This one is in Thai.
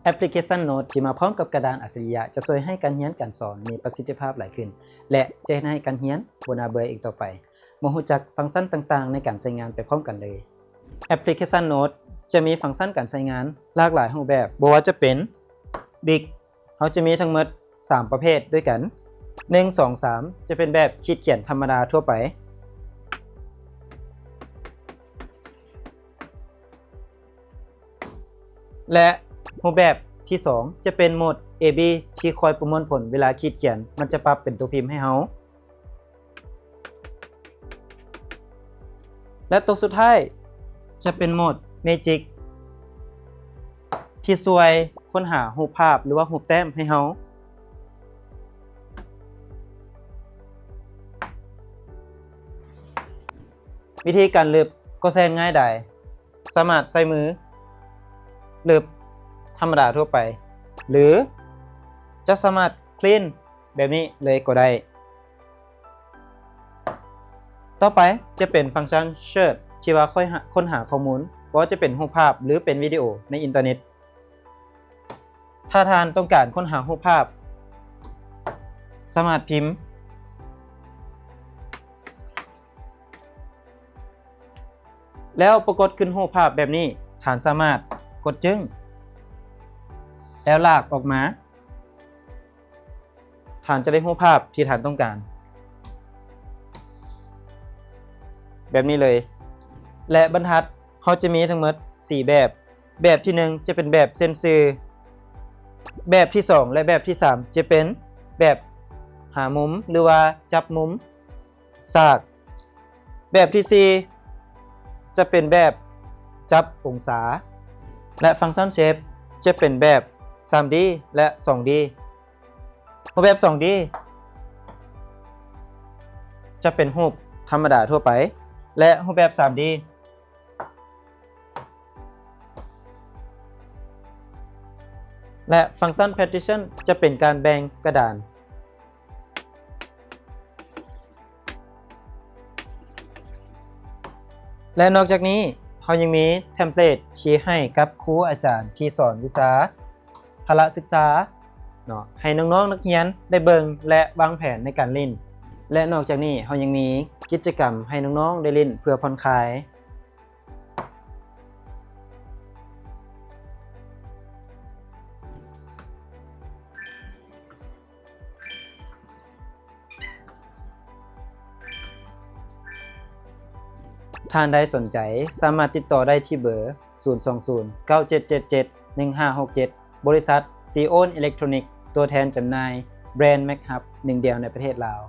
แอปพลิเคชัน Note ที่มาพร้อมกับกระดานอัจฉริยะจะช่วยให้การเรียนการสอนมีประสิทธิภาพหลายขึ้นและจะเฮ็ดให้การเรียนบ่น่าเบื่ออีกต่อไปมารู้จักฟังก์ชันต่างๆในการใช้งานไปพร้อมกันเลยแอปพลิเคชัน Note จะมีฟังก์ชันการใช้งานหลากหลายรูปแบบบ่ว่าจะเป็น Big เฮาจะมีทั้งหมด3ประเภทด้วยกัน1 2 3จะเป็นแบบขีดเขียนธรรมดาทั่วไปและรูปแบบที่2จะเป็นโหมด AB ที่คอยประมวลผลเวลาขีดเขียนมันจะปรับเป็นตัวพิมพ์ให้เฮาและตัวสุดท้ายจะเป็นโหมด Magic ที่ช่วยค้นหารูปภาพหรือว่ารูปแต้มให้เฮาวิธีการลบก็แสนง่ายดายสามารถใช้มือลบธรรมดาทั่วไปหรือจะสามารถคลีนแบบนี้เลยก็ได้ต่อไปจะเป็นฟังก์ชัน Search ที่ว่าค่อยค้นหาข้อมูลว่าจะเป็นรูปภาพหรือเป็นวิดีโอในอินเทอร์เน็ตถ้าท่านต้องการค้นหารูปภาพสามารถพิมพ์แล้วปรากฏขึ้นรูปภาพแบบนี้ท่านสามารถกดจึ้งแล้วลากออกมาท่านจะได้รูปภาพที่ท่านต้องการแบบนี้เลยและบรรทัดเขาจะมีทั้งหมด4แบบที่1จะเป็นแบบเซ็นเซอร์แบบที่2และแบบที่3จะเป็นแบบหามุมหรือว่าจับมุมซากแบบที่4จะเป็นแบบจับองศาและฟังก์ชันเชฟจะเป็นแบบ 3D และ 2D แบบ 2D จะเป็นรูปธรรมดาทั่วไปและรูปแบบ 3D และฟังก์ชัน Partition จะเป็นการแบ่งกระดานและนอกจากนี้เรายังมีเทมเพลตที่ให้กับครูอาจารย์ที่สอนวิชาพละศึกษาเนาะให้น้องๆนักเรียนได้เบิ่งและวางแผนในการเล่นและนอกจากนี้เรายังมีกิจกรรมให้น้องๆได้เล่นเพื่อผ่อนคลายท่านใดสนใจสามารถติดต่อได้ที่เบอร์ 020-9777-1567 บริษัท Sion Electronics ตัวแทนจำหน่ายแบรนด์ Mac Hub หนึ่งเดียวในประเทศลาว